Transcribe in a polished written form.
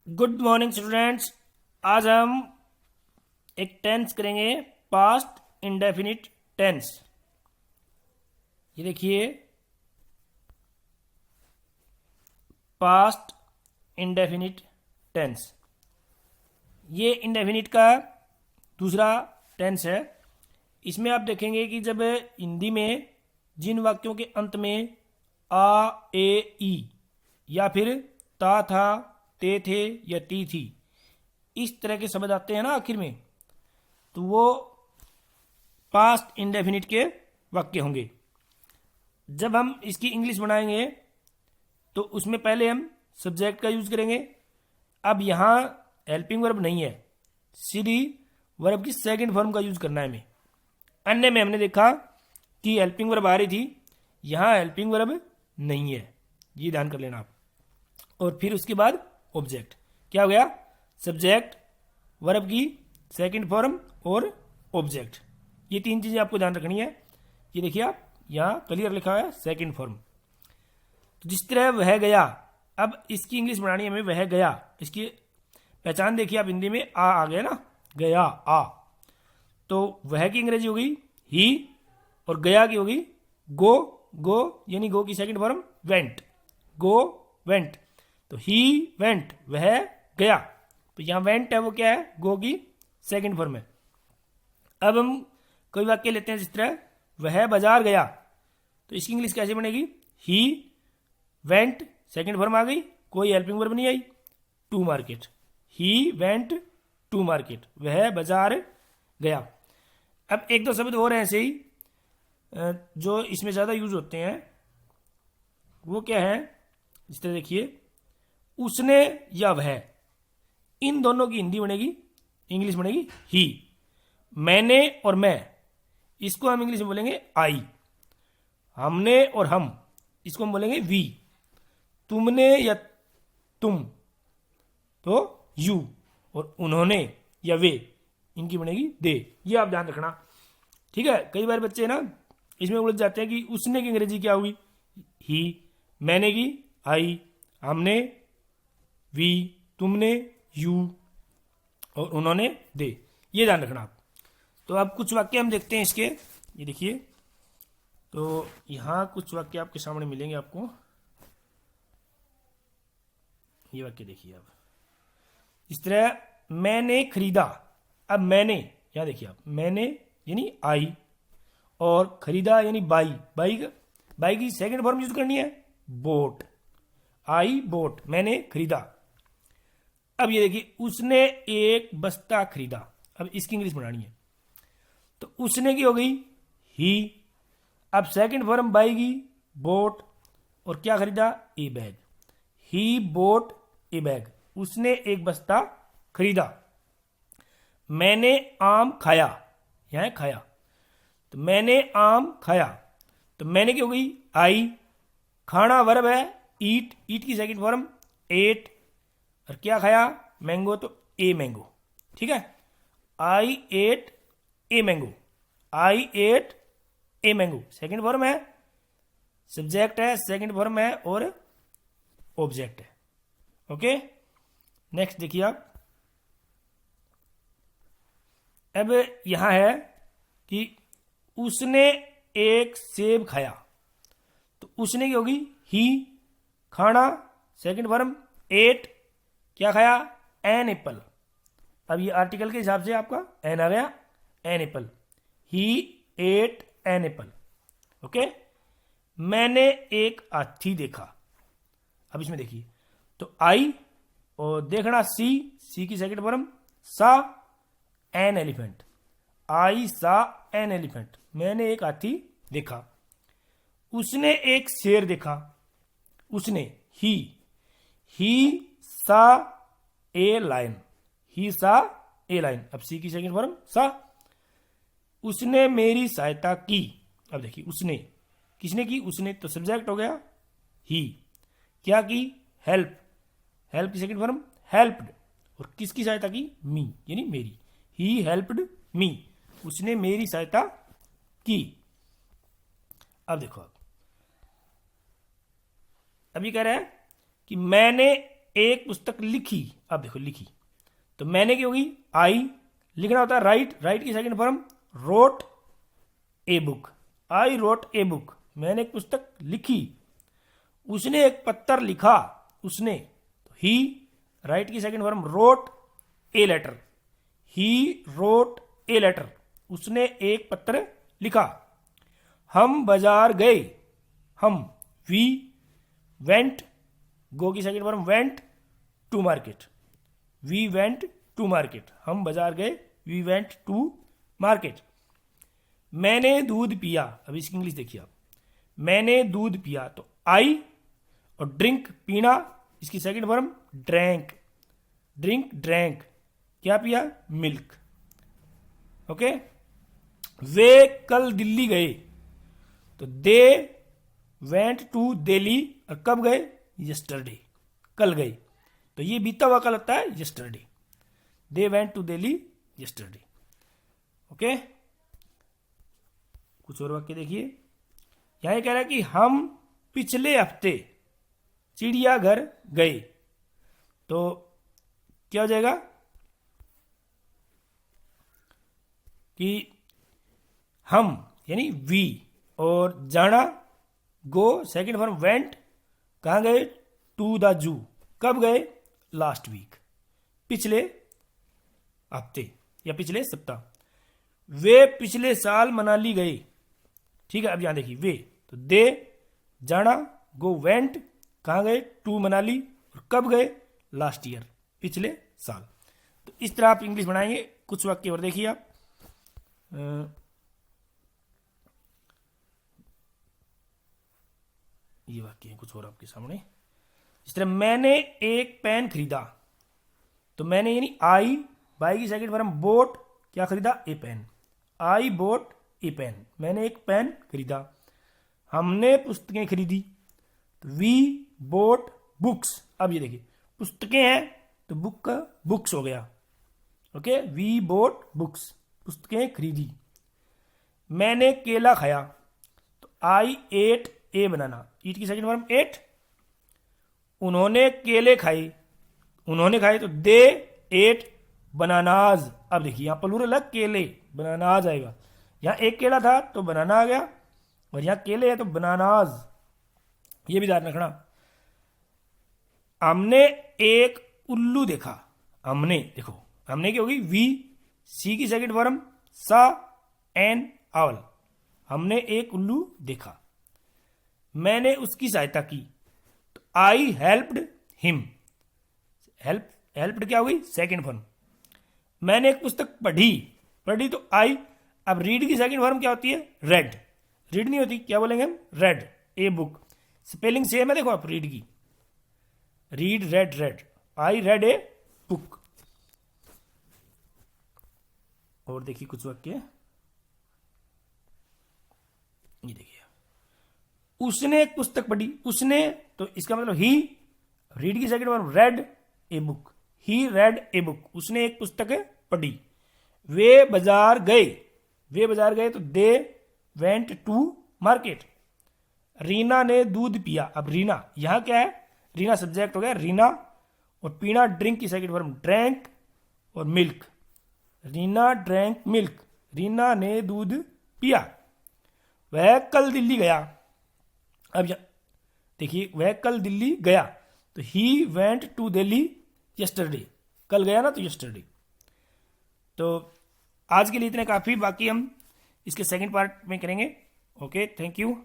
Good morning students. आज हम एक टेंस करेंगे, पास्ट इंडेफिनिट टेंस। ये देखिए, पास्ट इंडेफिनिट टेंस। ये इंडेफिनिट का दूसरा टेंस है। इसमें आप देखेंगे कि जब हिंदी में जिन वाक्यों के अंत में आ, ए, ई या फिर ता, था, ते, थे या ती, थी, इस तरह के शब्द आते हैं ना आखिर में, तो वो पास्ट इंडेफिनिट के वाक्य होंगे। जब हम इसकी इंग्लिश बनाएंगे तो उसमें पहले हम सब्जेक्ट का यूज करेंगे। अब यहाँ हेल्पिंग वर्ब नहीं है, सीधी वर्ब की सेकंड फॉर्म का यूज करना है हमें। अन्य में हमने देखा कि हेल्पिंग वर्ब आ रही थी, यहाँ हेल्पिंग वर्ब नहीं है, ये ध्यान कर लेना आप। और फिर उसके बाद ऑब्जेक्ट क्या हो गया, सब्जेक्ट, वर्ब की सेकंड फॉर्म और ऑब्जेक्ट। ये तीन चीजें आपको ध्यान रखनी है। ये देखिए आप यहाँ क्लियर लिखा हुआ है सेकंड फॉर्म। तो जिस तरह वह गया, अब इसकी इंग्लिश बनानी है हमें। वह गया, इसकी पहचान देखिए आप, हिंदी में आ गया ना, गया आ, तो वह की अंग्रेजी हो गई ही और गया की होगी गो। गो यानी गो की second form went, go went. तो ही वेंट, वह गया। तो यहां वेंट है वो क्या है, गो की सेकंड फॉर्म है। अब हम कोई वाक्य लेते हैं जिस तरह वह बाजार गया, तो इसकी इंग्लिश कैसे बनेगी, ही वेंट सेकंड फॉर्म आ गई, कोई हेल्पिंग वर्ब नहीं आई, to market. He went to market, वह बाजार गया। अब एक दो शब्द और हैं ऐसे ही जो इसमें ज्यादा यूज होते हैं। वो क्या है, इस तरह देखिए, उसने या वह, इन दोनों की हिंदी बनेगी, इंग्लिश बनेगी ही। मैंने और मैं, इसको हम इंग्लिश में बोलेंगे आई। हमने और हम, इसको हम बोलेंगे वी। तुमने या तुम, तो यू। और उन्होंने या वे, इनकी बनेगी दे। ये आप ध्यान रखना, ठीक है। कई बार बच्चे ना इसमें उलझ जाते हैं कि उसने की अंग्रेजी क्या हुई, ही, मैंने की आई, हमने वी, तुमने यू और उन्होंने दे। ये ध्यान रखना आप। तो अब कुछ वाक्य हम देखते हैं इसके। ये देखिए, तो यहां कुछ वाक्य आपके सामने मिलेंगे आपको। ये वाक्य देखिए आप, इस तरह मैंने खरीदा। अब मैंने, यहां देखिए आप, मैंने यानी आई और खरीदा यानी बाई। बाई की सेकंड फॉर्म यूज करनी है बोट। आई बोट, मैंने खरीदा। अब ये देखिए, उसने एक बस्ता खरीदा। अब इसकी इंग्लिश बनानी है, तो उसने की हो गई ही। अब सेकंड फॉर्म बाई की बोट, और क्या खरीदा, ए बैग। ही बोट ए बैग, उसने एक बस्ता खरीदा। मैंने आम खाया, यहां खाया, तो मैंने आम खाया। तो मैंने की हो गई आई, खाना वर्ब है ईट, ईट की सेकंड फॉर्म एट, और क्या खाया, मैंगो, तो ए मैंगो, ठीक है। I ate a mango, I ate a mango second form है, सब्जेक्ट है सेकंड फॉर्म है और ऑब्जेक्ट है। ओके, नेक्स्ट देखिए आप। अब यहां है कि उसने एक सेब खाया, तो उसने की होगी ही, खाना सेकंड फॉर्म एट, क्या खाया, एन एप्पल। अब ये आर्टिकल के हिसाब से आपका एन आ गया, an apple. He eight an apple. Okay, मैंने एक हाथी देखा। अब इसमें देखिए, तो आई और देखना सी, सी की सेकंड फॉर्म सा, एन एलिफेंट। आई सा एन एलिफेंट, मैंने एक हाथी देखा। उसने एक शेर देखा, उसने ही सा ए लाइन, ही सा ए लाइन। अब सी की सेकंड फॉर्म सा। उसने मेरी सहायता की। अब देखिए, उसने, किसने की, उसने, तो सब्जेक्ट हो गया ही, क्या की, हेल्प, हेल्प की सेकंड फॉर्म हेल्प्ड, और किसकी सहायता की, मी यानी मेरी। ही हेल्प्ड मी, उसने मेरी सहायता की। अब देखो, आप अभी कह रहे हैं कि मैंने एक पुस्तक लिखी। अब देखो लिखी, तो मैंने क्या होगी, आई, लिखना होता है राइट, राइट की second form wrote a book, I wrote a book, मैंने एक पुस्तक लिखी। उसने एक पत्र लिखा, उसने, तो ही, राइट की second form wrote a letter, he wrote a letter, उसने एक पत्र लिखा। हम बाजार गए, हम, वी वेंट, गो की second form went to market, we went to market, हम बाजार गए, वी वेंट टू मार्केट। मैंने दूध पिया, अब इसकी इंग्लिश देखिए आप, मैंने दूध पिया, तो आई, और ड्रिंक पीना, इसकी second form drank, drink drank, क्या पिया, मिल्क। ओके। वे कल दिल्ली गए, तो दे वेंट टू दिल्ली, और कब गए, यस्टरडे, कल गए, तो ये बीता हुआ कल होता है yesterday, they went to Delhi yesterday. Okay. कुछ और वाक्य देखिए, यहां कह रहा है कि हम पिछले हफ्ते चिड़ियाघर गए, तो क्या हो जाएगा कि हम यानी वी, और जाना, गो सेकंड फॉर्म वेंट, कहां गए, टू द जू, कब गए, लास्ट वीक, पिछले हफ्ते या पिछले सप्ताह। वे पिछले साल मनाली गए, ठीक है। अब यहां देखिए वे, तो दे, जाना, गो वेंट, कहां गए, टू मनाली, और कब गए, लास्ट ईयर, पिछले साल। तो इस तरह आप इंग्लिश बनाएंगे। कुछ वाक्य और देखिए आप, ये वाक्य है कुछ और आपके सामने। इस तरह मैंने एक पेन खरीदा, तो मैंने यानी आई, बाई की सेकंड फॉर्म बोट, क्या खरीदा, ए पेन, आई बोट ए पेन, मैंने एक पेन खरीदा। हमने पुस्तकें खरीदी, तो वी बोट बुक्स। अब ये देखिए पुस्तकें हैं, तो बुक का बुक्स हो गया। ओके, वी बोट बुक्स, पुस्तकें खरीदी। मैंने केला खाया, तो आई एट ए बनाना, ईट की सेकंड फॉर्म एट। उन्होंने केले खाए, उन्होंने खाए, तो दे एट बनानाज। अब देखिए यहां प्लूरल है, केले, बनानाज आएगा। यहां एक केला था तो बनाना आ गया, और यहां केले है तो बनानाज, ये भी ध्यान रखना। हमने एक उल्लू देखा, हमने, देखो हमने क्या होगी, वी, सी की सेकंड फॉर्म सा, एन आउल, हमने एक उल्लू देखा। मैंने उसकी सहायता की, तो आई हेल्प्ड हिम, हेल्प्ड क्या होगी, सेकंड फॉर्म। मैंने एक पुस्तक पढ़ी, पढ़ी तो आई। अब रीड की सेकंड फॉर्म क्या होती है, रेड, रीड नहीं होती, क्या बोलेंगे हम, red a book. Spelling same है, देखो आप, रीड की, read red red, I read a book. और देखिए कुछ वाक्य, ये देखिए, उसने एक पुस्तक पढ़ी, उसने, तो इसका मतलब ही, रीड की second form red a book, he red a book, उसने एक पुस्तक पढ़ी। वे बाजार गए, वे बाजार गए, तो they went to market. Reena ने दूध पिया, अब रीना यहां क्या है, रीना सब्जेक्ट हो गया, रीना, और पीना ड्रिंक की सेकंड फॉर्म ड्रैंक, और milk, Reena drank milk, Reena ने दूध पिया। वह कल दिल्ली गया, अब देखिए वह कल दिल्ली गया, तो he went to Delhi yesterday, कल गया ना तो यस्टरडे। तो आज के लिए इतने काफी, बाकी हम इसके सेकंड पार्ट में करेंगे। Okay, thank you.